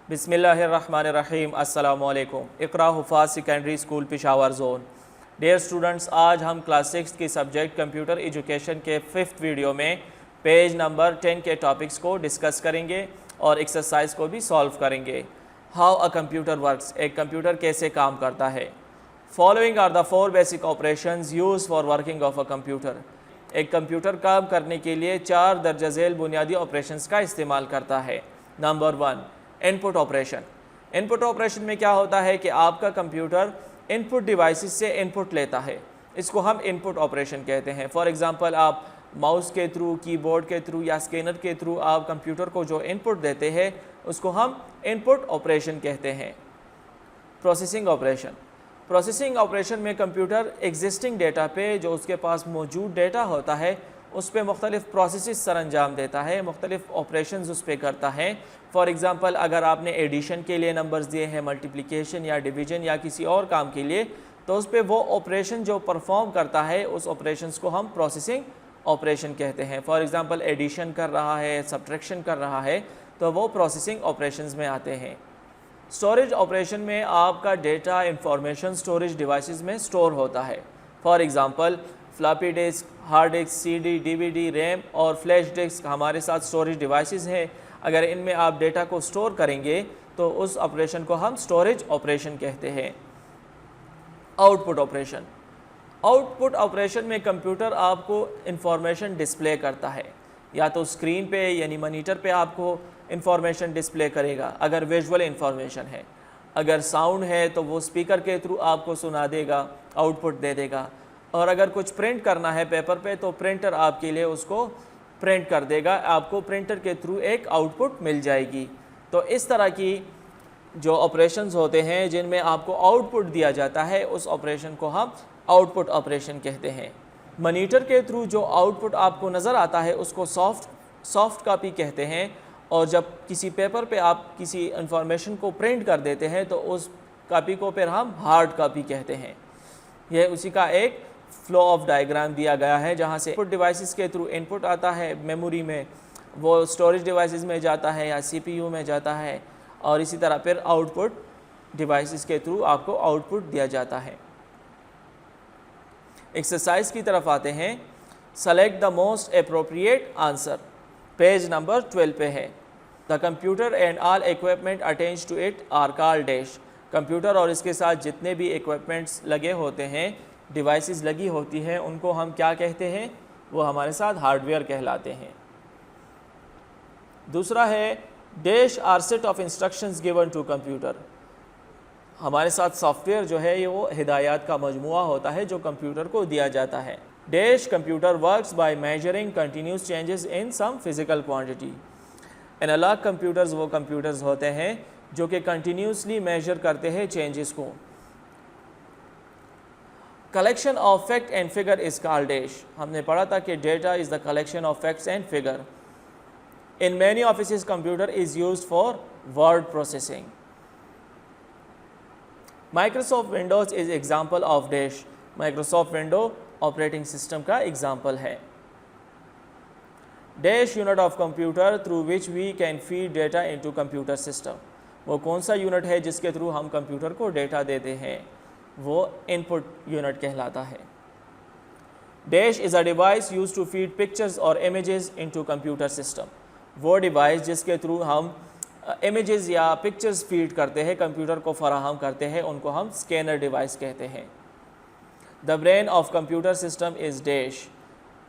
बिस्मिल्लाहिर्रहमानिर्रहीम। अस्सलामु अलैकुम। Iqra Huffaz secondary school Peshawar zone. Dear students, आज हम क्लास 6 की सब्जेक्ट कंप्यूटर एजुकेशन के 5th वीडियो में पेज नंबर 10 के टॉपिक्स को डिस्कस करेंगे और एक्सरसाइज को भी सॉल्व करेंगे। हाउ अ कंप्यूटर वर्क्स, एक कंप्यूटर कैसे काम करता है। Following are the 4 basic operations use for working of a computer. एक कंप्यूटर काम करने के लिए 4 दर्जा झेल बुनियादी ऑपरेशंस का इस्तेमाल करता है। Number 1, input operation. Input operation में क्या होता है कि आपका कंप्यूटर इनपुट डिवाइसेस से इनपुट लेता है, इसको हम इनपुट ऑपरेशन कहते हैं। फॉर एग्जांपल, आप माउस के थ्रू, कीबोर्ड के थ्रू या स्कैनर के थ्रू आप कंप्यूटर को जो इनपुट देते हैं उसको हम इनपुट ऑपरेशन कहते हैं। Processing operation. प्रोसेसिंग ऑपरेशन में कंप्यूटर एग्जिस्टिंग डेटा पे, जो उसके पास मौजूद डेटा होता है, उस पर मुख्तलिफ़ प्रोसेसेस सर अंजाम देता है, मुख्तलिफ़ ऑपरेशंस उस पर करता है। फॉर एग्ज़ाम्पल, अगर आपने एडिशन के लिए नंबर्स दिए हैं, मल्टीप्लिकेशन या डिवीज़न या किसी और काम के लिए, तो उस पर वो ऑपरेशन जो परफॉर्म करता है उस ऑपरेशंस को हम प्रोसेसिंग ऑपरेशन कहते हैं। फॉर एग्ज़ाम्पल, एडिशन कर रहा है, सब्ट्रैक्शन कर रहा है, तो वो प्रोसेसिंग ऑपरेशंस में आते हैं। स्टोरेज ऑपरेशन में आपका डेटा इंफॉर्मेशन स्टोरेज डिवाइसेस में स्टोर होता है। For example, floppy disk, hard disk, CD, DVD, RAM और फ्लैश डिस्क हमारे साथ स्टोरेज डिवाइसेस हैं। अगर इनमें आप डेटा को स्टोर करेंगे तो उस ऑपरेशन को हम स्टोरेज ऑपरेशन कहते हैं। Output operation. आउटपुट ऑपरेशन में कंप्यूटर आपको इंफॉर्मेशन डिस्प्ले करता है, या तो स्क्रीन पे यानी मॉनिटर पे आपको इंफॉर्मेशन डिस्प्ले करेगा अगर विजुअल इंफॉर्मेशन है। अगर साउंड है तो वो स्पीकर के थ्रू आपको सुना देगा, आउटपुट दे देगा। और अगर कुछ प्रिंट करना है पेपर पे तो प्रिंटर आपके लिए उसको प्रिंट कर देगा, आपको प्रिंटर के थ्रू एक आउटपुट मिल जाएगी। तो इस तरह की जो ऑपरेशंस होते हैं जिनमें आपको आउटपुट दिया जाता है, उस ऑपरेशन को हम आउटपुट ऑपरेशन कहते हैं। मॉनिटर के थ्रू जो आउटपुट आपको नज़र आता है उसको सॉफ्ट कॉपी कहते हैं, और जब किसी पेपर पे आप किसी इंफॉर्मेशन को प्रिंट कर देते हैं तो उस कॉपी को फिर हम हार्ड कॉपी कहते हैं। यह उसी का एक फ्लो ऑफ डायग्राम दिया गया है, जहाँ से इनपुट डिवाइसेस के थ्रू इनपुट आता है मेमोरी में, वो स्टोरेज डिवाइसेस में जाता है या सीपीयू में जाता है, और इसी तरह फिर आउटपुट डिवाइसेस के थ्रू आपको आउटपुट दिया जाता है। एक्सरसाइज की तरफ आते हैं। Select the most appropriate answer, page number 12 पे है। The computer and all equipment attached to it are called dash. Computer और इसके साथ जितने भी इक्विपमेंट्स लगे होते हैं, डिवाइसेस लगी होती हैं, उनको हम क्या कहते हैं? वो हमारे साथ हार्डवेयर कहलाते हैं। दूसरा है dash are set of instructions given to computer. हमारे साथ सॉफ्टवेयर जो है ये वो हिदायत का मजमुआ होता है जो कंप्यूटर को दिया जाता है। Dash computer works by measuring continuous changes in some physical quantity. Analog computers वो कंप्यूटर्स होते हैं जो कि कंटिन्यूसली मेजर करते हैं चेंजेस को। Collection of fact and figure is called dash. हमने पढ़ा था कि data is the collection of facts and figure. In many offices computer is used for word processing. Microsoft Windows is example of dash. Microsoft window operating system का example है। Dash unit of computer through which we can feed data into computer system. वो कौन सा unit है जिसके through हम computer को data देते हैं? वो इनपुट यूनिट कहलाता है। Dash is a device use to feed pictures और इमेजेस इनटू कंप्यूटर सिस्टम। वो डिवाइस जिसके थ्रू हम इमेजेस या पिक्चर्स फीड करते हैं, कंप्यूटर को फराहम करते हैं, उनको हम स्कैनर डिवाइस कहते हैं। The brain of computer system is dash.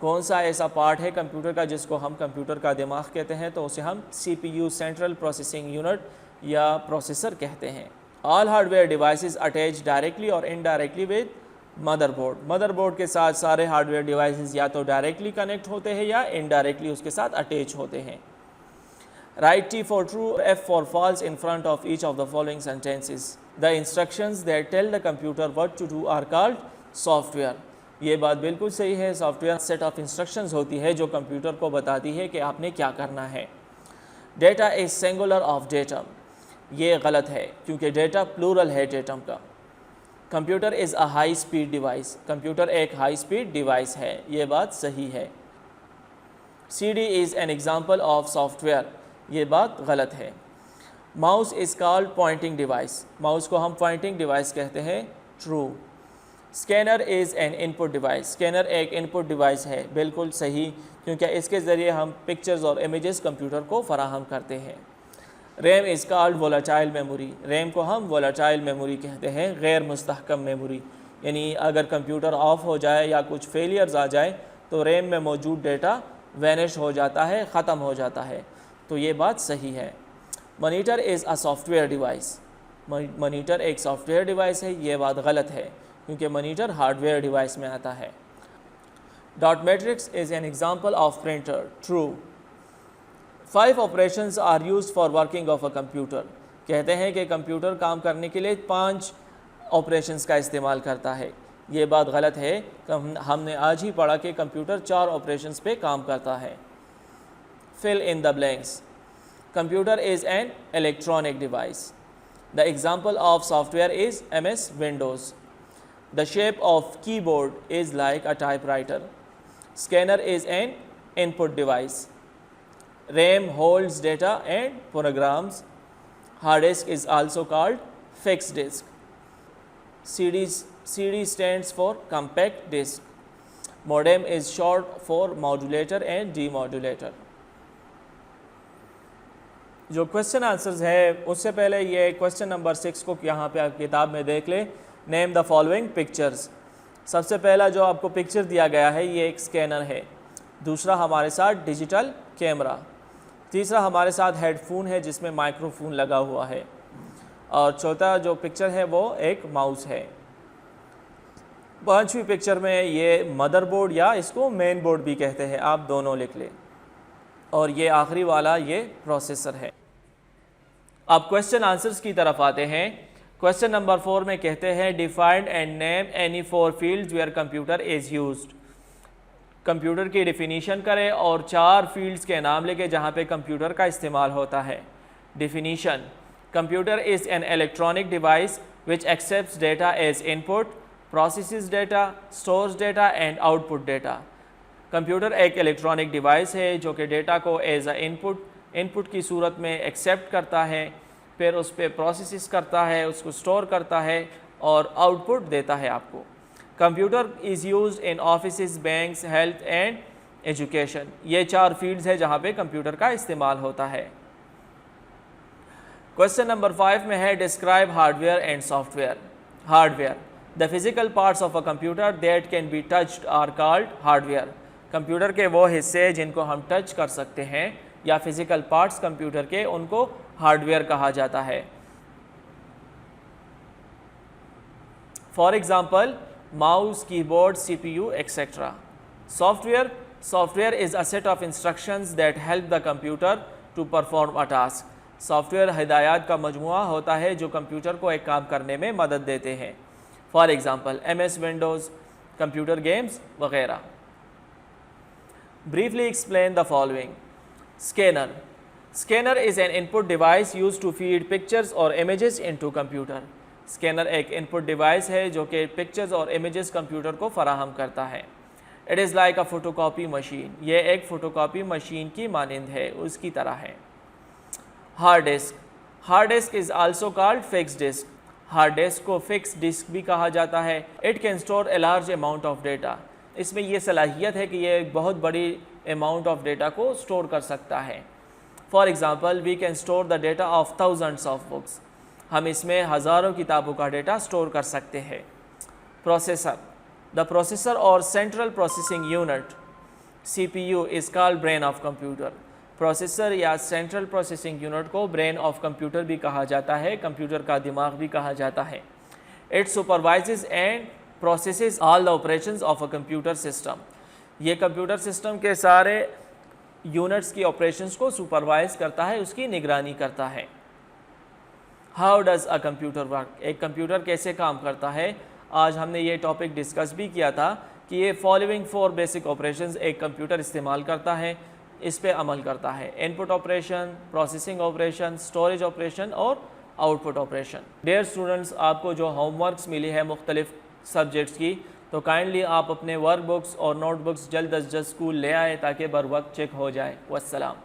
कौन सा ऐसा पार्ट है कंप्यूटर का जिसको हम कंप्यूटर का दिमाग कहते हैं? तो उसे हम CPU सेंट्रल प्रोसेसिंग यूनिट या प्रोसेसर कहते हैं। All hardware devices attach directly और इनडायरेक्टली विद मदरबोर्ड। मदरबोर्ड के साथ सारे हार्डवेयर डिवाइसेस या तो डायरेक्टली कनेक्ट होते हैं या इनडायरेक्टली उसके साथ अटैच होते हैं। Right T for true, F for false in front of each of the following sentences. The instructions that tell the computer what to do are called software. ये बात बिल्कुल सही है। सॉफ्टवेयर सेट ऑफ इंस्ट्रक्शंस होती है जो computer को बताती है कि आपने क्या करना है। Data is singular of datum. ये गलत है क्योंकि डेटा प्लूरल है डेटम का। Computer is a high speed device. Computer एक हाई स्पीड डिवाइस है, ये बात सही है। CD is an example of software. ये बात गलत है। Mouse is called pointing device, mouse को हम पॉइंटिंग डिवाइस कहते हैं, true. Scanner is an input device, scanner एक इनपुट डिवाइस है, बिल्कुल सही, क्योंकि इसके ज़रिए हम पिक्चर्स और इमेजेस कंप्यूटर को फराहम करते हैं। RAM is called volatile memory, RAM को हम वोलेटाइल मेमोरी कहते हैं, गैर मुस्तहकम मेमोरी, यानी अगर कंप्यूटर ऑफ हो जाए या कुछ फेलियर्स आ जाए तो रैम में मौजूद डेटा वैनिश हो जाता है, ख़त्म हो जाता है, तो ये बात सही है। Monitor is a software device, monitor एक सॉफ्टवेयर डिवाइस है, ये बात गलत है क्योंकि मॉनिटर हार्डवेयर डिवाइस में आता है। Dot matrix is an example of printer, true. 5 operations are used for working of a computer, कहते हैं कि कंप्यूटर काम करने के लिए 5 ऑपरेशंस का इस्तेमाल करता है, ये बात गलत है। हमने आज ही पढ़ा कि कंप्यूटर 4 ऑपरेशंस पे काम करता है। Fill in the blanks, computer is an electronic device, the example of software is MS Windows, the shape of keyboard is like a typewriter, scanner is an input device, RAM holds data and programs, hard disk is also called fixed disk, CD stands for compact disk, modem is short for modulator and demodulator। जो question answers है उससे पहले ये question number 6 को यहाँ पे आप किताब में देख लें। नेम द फॉलोइंग पिक्चर्स, सबसे पहला जो आपको पिक्चर दिया गया है ये एक स्कैनर है, दूसरा हमारे साथ डिजिटल कैमरा, तीसरा हमारे साथ हेडफोन है जिसमें माइक्रोफोन लगा हुआ है, और चौथा जो पिक्चर है वो एक माउस है। पांचवी पिक्चर में ये मदरबोर्ड या इसको मेन बोर्ड भी कहते हैं, आप दोनों लिख लें, और ये आखिरी वाला ये प्रोसेसर है। अब क्वेश्चन आंसर्स की तरफ आते हैं। क्वेश्चन नंबर 4 में कहते हैं defined and name any 4 fields where computer is used, computer की डिफिनीशन करें और 4 फील्ड्स के नाम लेके जहाँ पे कंप्यूटर का इस्तेमाल होता है। Definition, computer is an electronic device which accepts data as input, processes data, stores data and output data. Computer एक इलेक्ट्रॉनिक डिवाइस है जो कि डेटा को एज अ इनपुट की सूरत में एक्सेप्ट करता है, फिर उस पर प्रोसेस करता है, उसको स्टोर करता है और आउटपुट देता है आपको। Computer is used in offices, banks, health and education, ये 4 फील्ड्स है जहाँ पे कंप्यूटर का इस्तेमाल होता है। क्वेश्चन नंबर 5 में है describe hardware and software. Hardware, the physical parts of a computer that can be touched are called hardware, computer के वो हिस्से जिनको हम टच कर सकते हैं या फिजिकल पार्ट्स कंप्यूटर के, उनको हार्डवेयर कहा जाता है। For example mouse, keyboard, CPU etcetera. Software is a set of instructions that help the computer to perform a task, software हिदायत का मजमुआ होता है जो कंप्यूटर को एक काम करने में मदद देते हैं। For example MS Windows, computer games वगैरह। Briefly explain the following. Scanner is an input device used to feed pictures or images into computer. Scanner एक input device है जो कि pictures और images कंप्यूटर को फराहम करता है। It is like a photocopy machine. ये एक photocopy machine की मानिंद है, उसकी तरह है। Hard disk is also called fixed disk. Hard disk को fixed disk भी कहा जाता है। It can store a large amount of data. इसमें ये सलाहियत है कि ये एक बहुत बड़ी अमाउंट ऑफ डेटा को स्टोर कर सकता है। For example we can store the data of thousands of books, हम इसमें हज़ारों किताबों का डेटा स्टोर कर सकते हैं। प्रोसेसर, द प्रोसेसर और central processing unit CPU is called brain of computer, processor या सेंट्रल प्रोसेसिंग यूनिट को ब्रेन ऑफ कंप्यूटर भी कहा जाता है, कंप्यूटर का दिमाग भी कहा जाता है। It supervises and processes all the operations of a computer system, ये कंप्यूटर सिस्टम के सारे यूनिट्स की ऑपरेशंस को सुपरवाइज करता है, उसकी निगरानी करता है। How does a computer work, एक कंप्यूटर कैसे काम करता है। आज हमने ये टॉपिक डिस्कस भी किया था कि ये फॉलोइंग 4 बेसिक ऑपरेशंस एक कंप्यूटर इस्तेमाल करता है, इस पे अमल करता है। Input operation, processing operation, storage operation और आउटपुट ऑपरेशन। डियर स्टूडेंट्स, आपको जो होमवर्क्स मिली है मुख्तलिफ सब्जेक्ट्स की, तो काइंडली आप अपने वर्क बुक्स और नोट बुक्स जल्द अज जल्द स्कूल ले आए ताकि बर वक्त चेक हो जाए। वस्सलाम।